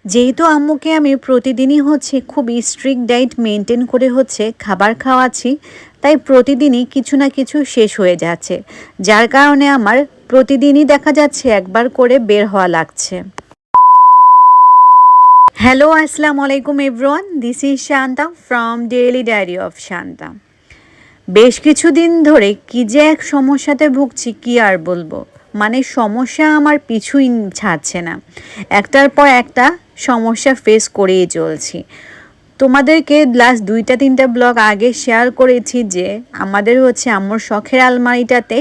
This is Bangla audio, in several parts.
যেহেতু আম্মুকে আমি প্রতিদিনই খুব স্ট্রিক্ট ডায়েট মেনটেন করে খাবার খাওয়াচ্ছি, তাই প্রতিদিনই কিছু না কিছু শেষ হয়ে যাচ্ছে, যার কারণে আমার প্রতিদিনই দেখা যাচ্ছে একবার করে বের হওয়া লাগছে। হ্যালো, আসসালামু আলাইকুম everyone, this is Shanta from daily diary of Shanta. বেশ কিছুদিন ধরে কি যে এক সমস্যাতে ভুগছি কি আর বলবো। মানে সমস্যা আমার পিছুই ছাড়ছে না, একটার পর একটা সমস্যা ফেস করেই চলছি। তোমাদেরকে লাস্ট 2-3টা ব্লগ আগে শেয়ার করেছি যে আমাদের আম্মুর শখের আলমারিটাতে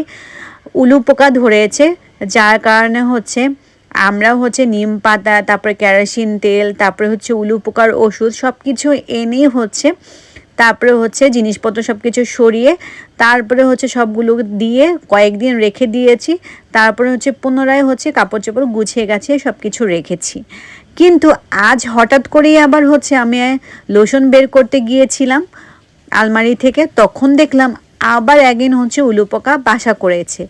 উলু পোকা ধরেছে, যার কারণে আমরা নিম পাতা, তারপরে কেরোসিন তেল, তারপরে উলু পোকার ওষুধ সব কিছু এনেই তারপরে জিনিসপত্র সব কিছু সরিয়ে তারপরে সবগুলো দিয়ে কয়েকদিন রেখে দিয়েছি। তারপরে পুনরায় কাপড় চোপড় গুছিয়ে গাছিয়ে সব কিছু রেখেছি। কিন্তু আজ হঠাৎ করেই আবার আমি লোশন বের করতে গিয়েছিলাম আলমারি থেকে, তখন দেখলাম আবার অ্যাগেন উলু পোকা বাসা করেছে।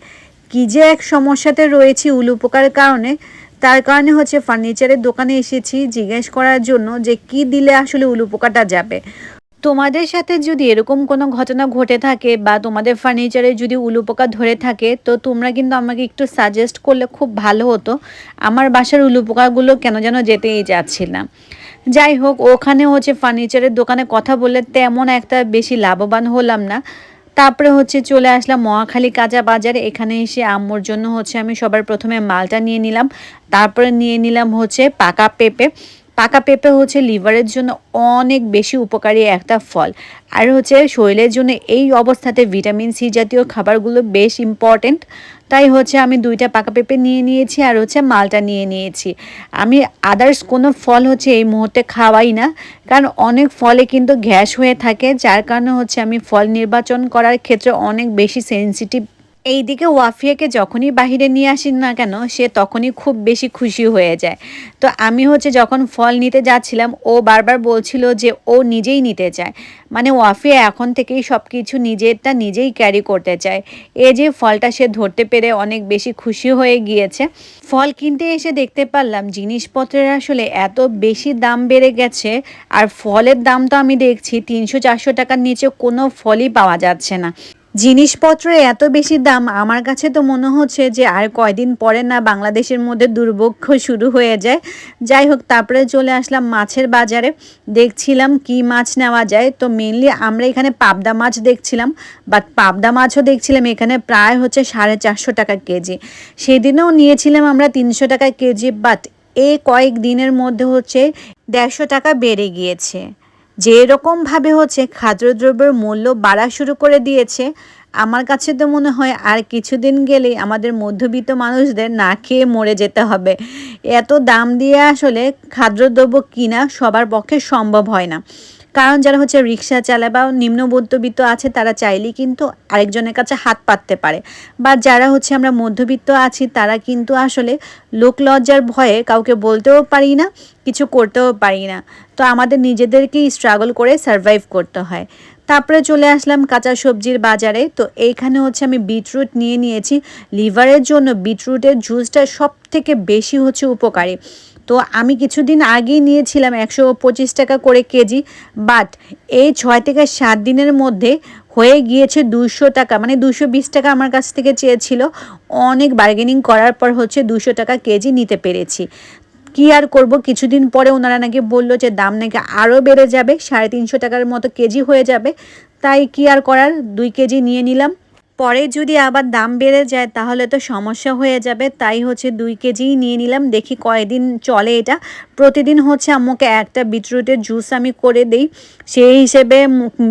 কি যে এক সমস্যাতে রয়েছি উলু পোকার কারণে। তার কারণে ফার্নিচারের দোকানে এসেছি জিজ্ঞেস করার জন্য যে কি দিলে আসলে উলু পোকাটা যাবে। তোমাদের সাথে যদি এরকম কোনো ঘটনা ঘটে থাকে বা তোমাদের ফার্নিচারে যদি উলু পোকা ধরে থাকে, তো তোমরা কিন্তু আমাকে একটু সাজেস্ট করলে খুব ভালো হতো। আমার বাসার উলু পোকাগুলো কেন যেন যেতেই যাচ্ছিল না। যাই হোক, ওখানে ফার্নিচারের দোকানে কথা বললে তেমন একটা বেশি লাভবান হলাম না। তারপরে চলে আসলাম মহাখালী কাঁচা বাজারে। এখানে এসে আম্মুর জন্য আমি সবার প্রথমে মালটা নিয়ে নিলাম, তারপরে নিয়ে নিলাম পাকা পেঁপে। পাকা পেঁপে লিভারের জন্য অনেক বেশি উপকারী একটা ফল, আর শরীরের জন্য এই অবস্থাতে ভিটামিন সি জাতীয় খাবারগুলো বেশ ইম্পর্টেন্ট। তাই আমি 2টা পাকা পেঁপে নিয়ে নিয়েছি আর মালটা নিয়ে নিয়েছি। আমি আদার্স কোনো ফল এই মুহূর্তে খাওয়াই না, কারণ অনেক ফলে কিন্তু গ্যাস হয়ে থাকে, যার কারণে আমি ফল নির্বাচন করার ক্ষেত্রে অনেক বেশি সেনসিটিভ। এইদিকে ওয়াফিয়াকে যখনই বাহিরে নিয়ে আসি না কেন, সে তখনই খুব বেশি খুশি হয়ে যায়। তো আমি যখন ফল নিতে যাচ্ছিলাম, ও বারবার বলছিল যে ও নিজেই নিতে চায়। মানে ওয়াফিয়া এখন থেকেই সব কিছু নিজেরটা নিজেই ক্যারি করতে চায়। এই যে ফলটা সে ধরতে পেরে অনেক বেশি খুশি হয়ে গিয়েছে। ফল কিনতে এসে দেখতে পারলাম জিনিসপত্রের আসলে এত বেশি দাম বেড়ে গেছে, আর ফলের দাম তো আমি দেখছি 300-400 টাকার নিচে কোনো ফলই পাওয়া যাচ্ছে না। জিনিসপত্রের এত বেশি দাম, আমার কাছে তো মনে হচ্ছে যে আর কয়দিন পরে না বাংলাদেশের মধ্যে দুর্ভিক্ষ শুরু হয়ে যায়। যাই হোক, তারপরে চলে আসলাম মাছের বাজারে, দেখছিলাম কি মাছ নেওয়া যায়। তো মেনলি আমরা এখানে পাবদা মাছ দেখছিলাম, বাট পাবদা মাছও দেখছিলাম এখানে প্রায় 450 টাকা কেজি। সেদিনেও নিয়েছিলাম আমরা 300 টাকা কেজি, বাট এই কয়েক দিনের মধ্যে 150 টাকা বেড়ে গিয়েছে। যেরকমভাবে খাদ্যদ্রব্যের মূল্য বাড়া শুরু করে দিয়েছে, আমার কাছে তো মনে হয় আর কিছুদিন গেলেই আমাদের মধ্যবিত্ত মানুষদের না খেয়ে মরে যেতে হবে। এত দাম দিয়ে আসলে খাদ্যদ্রব্য কিনা সবার পক্ষে সম্ভব হয় না, কারণ যারা রিক্সা চালায় বা নিম্ন মধ্যবিত্ত আছে তারা চাইলেই কিন্তু আরেকজনের কাছে হাত পাততে পারে, বা যারা আমরা মধ্যবিত্ত আছি তারা কিন্তু আসলে লোক লজ্জার ভয়ে কাউকে বলতেও পারি না, কিছু করতেও পারি না। তো আমাদের নিজেদেরকেই স্ট্রাগল করে সারভাইভ করতে হয়। তারপরে চলে আসলাম কাঁচা সবজির বাজারে। তো এইখানে আমি বিটরুট নিয়ে নিয়েছি। লিভারের জন্য বিটরুটের জুসটা সব থেকে বেশি উপকারী। তো আমি কিছুদিন আগেই নিয়েছিলাম 125 টাকা করে কেজি, বাট এই 6 থেকে 7 দিনের মধ্যে হয়ে গিয়েছে 200 টাকা, মানে 220 টাকা আমার কাছ থেকে চেয়েছিল। অনেক বার্গেনিং করার পর 200 টাকা কেজি নিতে পেরেছি। কি আর করব, কিছুদিন পরে ওনারা নাকি বললো যে দাম নাকি আরও বেড়ে যাবে, 350 টাকার মতো কেজি হয়ে যাবে। তাই কি আর করার, 2 কেজি নিয়ে নিলাম। পরে যদি আবার দাম বেড়ে যায় তাহলে তো সমস্যা হয়ে যাবে, তাই 2 কেজিই নিয়ে নিলাম। দেখি কয়দিন চলে এটা। প্রতিদিন আম্মুকে একটা বিটরুটের জুস আমি করে দেই, সেই হিসেবে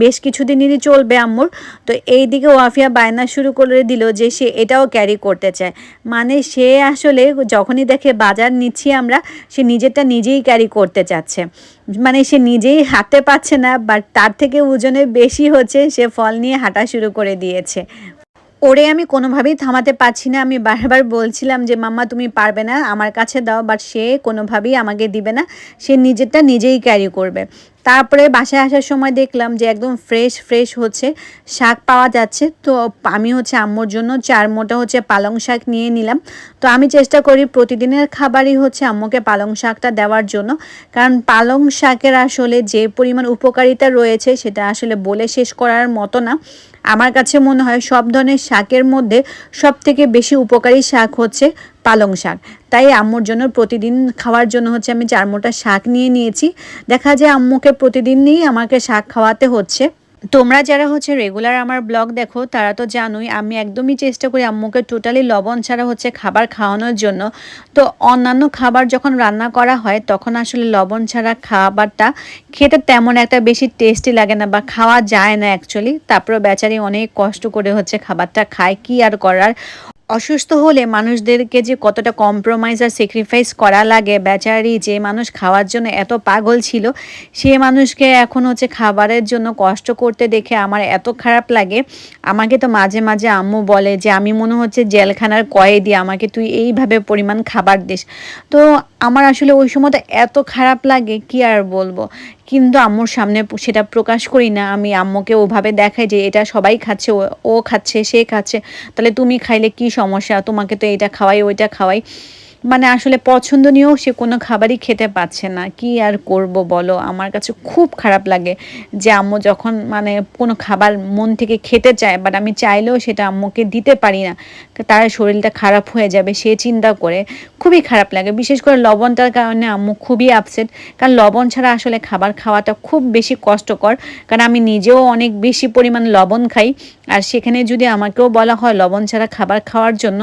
বেশ কিছুদিনেরই চলবে আম্মুর। তো এই দিকে ওয়াফিয়া বায়না শুরু করে দিল যে সে এটাও ক্যারি করতে চায়। মানে সে আসলে যখনই দেখে বাজার নিচ্ছি আমরা, সে নিজেরটা নিজেই ক্যারি করতে চাচ্ছে। মানে সে নিজেই হাঁটতে পারছে না, বাট তার থেকে ওজনে বেশি সে ফল নিয়ে হাঁটা শুরু করে দিয়েছে। ওরে আমি কোনোভাবেই থামাতে পারছি না। আমি বারবার বলছিলাম যে মাম্মা তুমি পারবে না, আমার কাছে দাও, বাট সে কোনোভাবেই আমাকে দিবে না, সে নিজেরটা নিজেই ক্যারি করবে। তারপরে বাসায় আসার সময় দেখলাম যে একদম ফ্রেশ ফ্রেশ হচ্ছে শাক পাওয়া যাচ্ছে। তো আমি হচ্ছে আম্মুর জন্য 4 মোটা হচ্ছে পালং শাক নিয়ে নিলাম। তো আমি চেষ্টা করি প্রতিদিনের খাবারই হচ্ছে আম্মুকে পালং শাকটা দেওয়ার জন্য, কারণ পালং শাকের আসলে যে পরিমাণ উপকারিতা রয়েছে সেটা আসলে বলে শেষ করার মতো না। আমার কাছে মনে হয় সব ধরনের শাকের মধ্যে সবথেকে বেশি উপকারী শাক হচ্ছে পালং শাক। তাই আম্মুর জন্য প্রতিদিন খাওয়ার জন্য হচ্ছে আমি 4 মোটা শাক নিয়ে নিয়েছি। দেখা যায় আম্মুকে প্রতিদিনই আমাকে শাক খাওয়াতে হচ্ছে। তোমরা যারা হচ্ছে রেগুলার আমার ব্লগ দেখো তারা তো জানোই আমি একদমই চেষ্টা করি আম্মুকে টোটালি লবণ ছাড়া হচ্ছে খাবার খাওয়ানোর জন্য। তো অন্যান্য খাবার যখন রান্না করা হয় তখন আসলে লবণ ছাড়া খাবারটা খেতে তেমন একটা বেশি টেস্টি লাগে না বা খাওয়া যায় না অ্যাকচুয়ালি। তারপরে বেচারি অনেক কষ্ট করে হচ্ছে খাবারটা খায়, কি আর করার। অসুস্থ হলে মানুষদেরকে যে কতটা কম্প্রোমাইজ আর স্যাক্রিফাইস করা লাগে, বেচারি যে মানুষ খাওয়ার জন্য এত পাগল ছিল সে মানুষকে এখন হচ্ছে খাবারের জন্য কষ্ট করতে দেখে আমার এত খারাপ লাগে। আমাকে তো মাঝে মাঝে আম্মু বলে যে আমি মনে হচ্ছে জেলখানার কয়েদি, আমাকে তুই এইভাবে পরিমাণ খাবার দিস। তো আমার আসলে ওই সময়টা এত খারাপ লাগে কি আর বলবো, কিন্তু আম্মুর সামনে সেটা প্রকাশ করি না। আমি আম্মুকে ওভাবে দেখাই যে এটা সবাই খাচ্ছে, ও খাচ্ছে, সে খাচ্ছে, তাহলে তুমি খাইলে কি সমস্যা, তোমাকে তো এটা খাওয়াই ওইটা খাওয়াই। মানে আসলে পছন্দনীয় সে কোনো খাবারই খেতে পাচ্ছে না, কি আর করব বলো। আমার কাছে খুব খারাপ লাগে যে আম্মু যখন মানে কোনো খাবার মন থেকে খেতে চায় বাট আমি চাইলেও সেটা আম্মুকে দিতে পারি না, তার শরীরটা খারাপ হয়ে যাবে সে চিন্তা করে। খুবই খারাপ লাগে, বিশেষ করে লবণটার কারণে আম্মু খুবই আপসেট, কারণ লবণ ছাড়া আসলে খাবার খাওয়াটা খুব বেশি কষ্টকর। কারণ আমি নিজেও অনেক বেশি পরিমাণ লবণ খাই, আর সেখানে যদি আমাকেও বলা হয় লবণ ছাড়া খাবার খাওয়ার জন্য,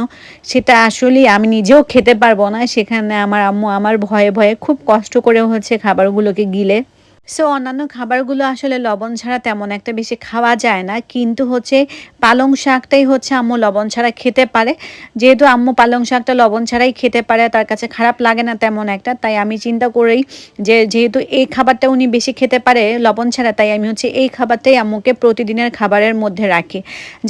সেটা আসলে আমি নিজেও খেতে পারবো না। সেখানে আমার আম্মু আমার ভয়ে ভয়ে খুব কষ্ট করে হচ্ছে খাবারগুলোকে গিলে। সো অন্যান্য খাবারগুলো আসলে লবণ ছাড়া তেমন একটা বেশি খাওয়া যায় না, কিন্তু হচ্ছে পালং শাকটাই হচ্ছে আম্মু লবণ ছাড়া খেতে পারে। যেহেতু আম্মু পালং শাকটা লবণ ছাড়াই খেতে পারে, তার কাছে খারাপ লাগে না তেমন একটা, তাই আমি চিন্তা করি যে যেহেতু এই খাবারটা উনি বেশি খেতে পারে লবণ ছাড়া, তাই আমি হচ্ছে এই খাবারটাই আম্মুকে প্রতিদিনের খাবারের মধ্যে রাখি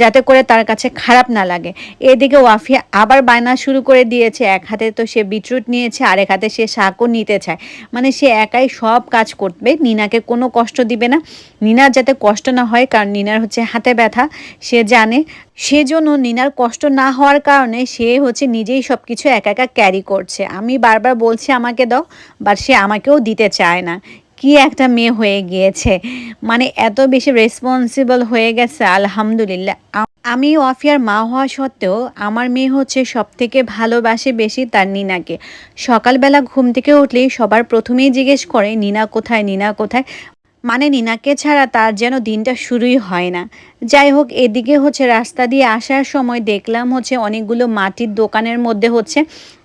যাতে করে তার কাছে খারাপ না লাগে। এদিকে ওয়াফিয়া আবার বায়না শুরু করে দিয়েছে, এক হাতে তো সে বিটরুট নিয়েছে আর এক হাতে সে শাকও নিতে চায়। মানে সে একাই সব কাজ করবে, নিনাকে কোনো কষ্ট দিবে না। নিনার যাতে কষ্ট না হয়, কারণ নিনার হচ্ছে হাতে ব্যথা সে জানে, সেজন্য নিনার কষ্ট না হওয়ার কারণে সে হচ্ছে নিজেই সব কিছু একা একা ক্যারি করছে। আমি বারবার বলছি আমাকে দাও, বাট সে আমাকেও দিতে চায় না। কি একটা মেয়ে হয়ে গিয়েছে, মানে এত বেশি রেসপন্সিবল হয়ে গেছে আলহামদুলিল্লাহ। আমি ওয়াফিয়ার মা হওয়া সত্ত্বেও আমার মেয়ে হচ্ছে সব থেকে ভালোবাসে বেশি তার নিনাকে। সকালবেলা ঘুম থেকে উঠলেই সবার প্রথমেই জিজ্ঞেস করে নিনা কোথায়, নিনা কোথায়। মানে নিনাকে ছাড়া তার যেন দিনটা শুরুই হয় না। যাই হোক, এদিকে হচ্ছে রাস্তা দিয়ে আসার সময় দেখলাম হচ্ছে অনেকগুলো মাটির দোকানের মধ্যে হচ্ছে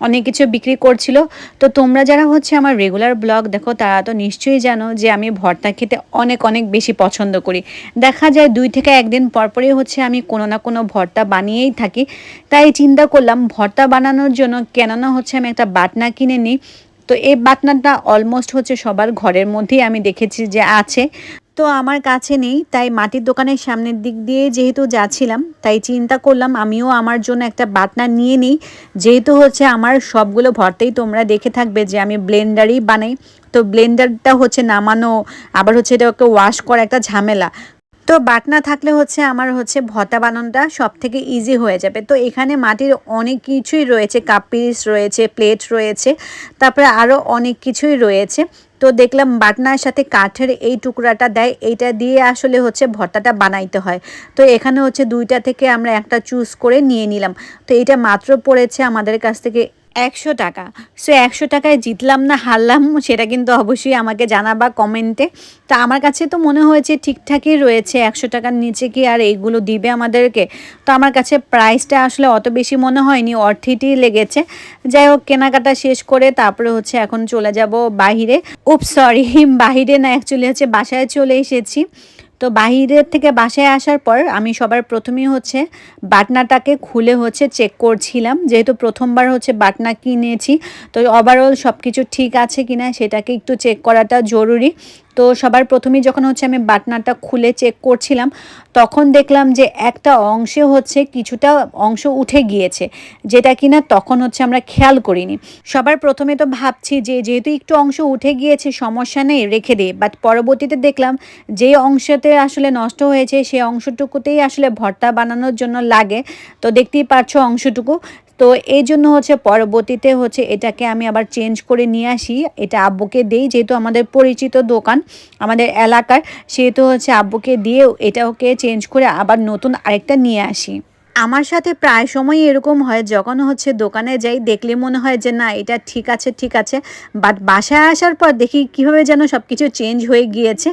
অনেক কিছু বিক্রি করছিল। তো তোমরা যারা হচ্ছে আমার রেগুলার ব্লগ দেখো তারা তো নিশ্চয়ই জানো যে আমি ভর্তা খেতে অনেক অনেক বেশি পছন্দ করি। দেখা যায় 2 থেকে 1 দিন পরপরই হচ্ছে আমি কোনো না কোনো ভর্তা বানিয়েই থাকি। তাই চিন্তা করলাম ভর্তা বানানোর জন্য কেননা হচ্ছে আমি একটা বাটনা কিনে নিই। তো এই বাটনাটা অলমোস্ট হচ্ছে সবার ঘরের মধ্যেই আমি দেখেছি যে আছে। তো আমার কাছে নেই, তাই মাটির দোকানের সামনের দিক দিয়ে যেহেতু যাচ্ছিলাম তাই চিন্তা করলাম আমিও আমার জন্য একটা বাটনা নিয়ে নিই। যেহেতু হচ্ছে আমার সবগুলো ভর্তাই তোমরা দেখে থাকবে যে আমি ব্লেন্ডারই বানাই। তো ব্লেন্ডারটা হচ্ছে নামানো আবার হচ্ছে এটাকে ওয়াশ করা একটা ঝামেলা। তো বাটনা থাকলে হচ্ছে আমার হচ্ছে ভর্তা বানানোটা সব থেকে ইজি হয়ে যাবে। তো এখানে মাটির অনেক কিছুই রয়েছে, কাপ পিস রয়েছে, প্লেট রয়েছে, তারপরে আরও অনেক কিছুই রয়েছে। তো দেখলাম বাটনার সাথে কাঠের এই টুকরাটা দেয়, এইটা দিয়ে আসলে হচ্ছে ভর্তাটা বানাইতে হয়। তো এখানে হচ্ছে 2টা থেকে আমরা একটা চুজ করে নিয়ে নিলাম। তো এটা মাত্র পড়েছে আমাদের কাছ থেকে 100 টাকা। সো 100 টাকায় জিতলাম না হারলাম সেটা কিন্তু অবশ্যই আমাকে জানাবা কমেন্টে। তা আমার কাছে তো মনে হয়েছে ঠিকঠাকই রয়েছে, 100 টাকার নিচে কি আর এইগুলো দিবে আমাদেরকে। তো আমার কাছে প্রাইসটা আসলে অত বেশি মনে হয়নি, অর্থিতই লেগেছে। যাই হোক, কেনাকাটা শেষ করে তারপরে হচ্ছে এখন চলে যাব বাহিরে। সরি, বাহিরে না, অ্যাকচুয়ালি হচ্ছে বাসায় চলে এসেছি। তো বাহিরের থেকে বাসায় আসার পর আমি সবার প্রথমেই হচ্ছে বাটনাটাকে খুলে হচ্ছে চেক করছিলাম, যেহেতু প্রথমবার হচ্ছে বাটনা কিনেছি। তো ওভারঅল সব কিছু ঠিক আছে কিনা সেটাকে একটু চেক করাটা জরুরি। তো সবার প্রথমেই যখন হচ্ছে আমি বাটনাটা খুলে চেক করছিলাম, তখন দেখলাম যে একটা অংশে হচ্ছে কিছুটা অংশ উঠে গিয়েছে, যেটা কিনা তখন হচ্ছে আমরা খেয়াল করিনি। সবার প্রথমে তো ভাবছি যে যেহেতু একটু অংশ উঠে গিয়েছে সমস্যা নেই, রেখে দিই। বাট পরবর্তীতে দেখলাম যে অংশতে আসলে নষ্ট হয়েছে সেই অংশটুকুতেই আসলে ভর্তা বানানোর জন্য লাগে। তো দেখতেই পাচ্ছ অংশটুকু। তো এই জন্য হচ্ছে পরবর্তীতে হচ্ছে এটাকে আমি আবার চেঞ্জ করে নিয়ে আসি, এটা আব্বুকে দেই, যেহেতু আমাদের পরিচিত দোকান আমাদের এলাকার, সেহেতু হচ্ছে আব্বুকে দিয়ে এটাকে চেঞ্জ করে আবার নতুন আরেকটা নিয়ে আসি। আমার সাথে প্রায় সময়ই এরকম হয়, যখন হচ্ছে দোকানে যাই দেখলে মনে হয় যে না এটা ঠিক আছে ঠিক আছে, বাট বাসায় আসার পর দেখি কীভাবে যেন সব কিছু চেঞ্জ হয়ে গিয়েছে,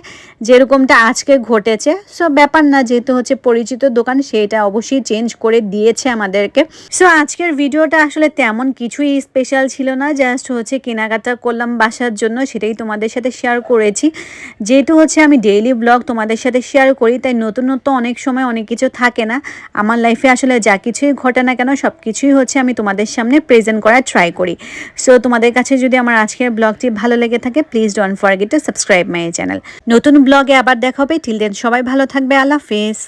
যেরকমটা আজকে ঘটেছে। সো ব্যাপার না, যেহেতু হচ্ছে পরিচিত দোকান সেটা অবশ্যই চেঞ্জ করে দিয়েছে আমাদেরকে। সো আজকের ভিডিওটা আসলে তেমন কিছুই স্পেশাল ছিল না, জাস্ট হচ্ছে কেনাকাটা করলাম বাসার জন্য, সেটাই তোমাদের সাথে শেয়ার করেছি। যেহেতু হচ্ছে আমি ডেইলি ব্লগ তোমাদের সাথে শেয়ার করি, তাই নতুন নতুন অনেক সময় অনেক কিছু থাকে না আমার লাইফে, আসলে যা কিছুই ঘটে না কেন সব কিছুই হচ্ছে আমি তোমাদের সামনে প্রেজেন্ট করার ট্রাই করি। সো তোমাদের কাছে যদি আমার আজকের ব্লগটি ভালো লেগে থাকে, please don't forget to subscribe my channel. নতুন ব্লগে আবার দেখা হবে, টিল দেন সবাই ভালো থাকবে, আল্লাহ হাফেজ।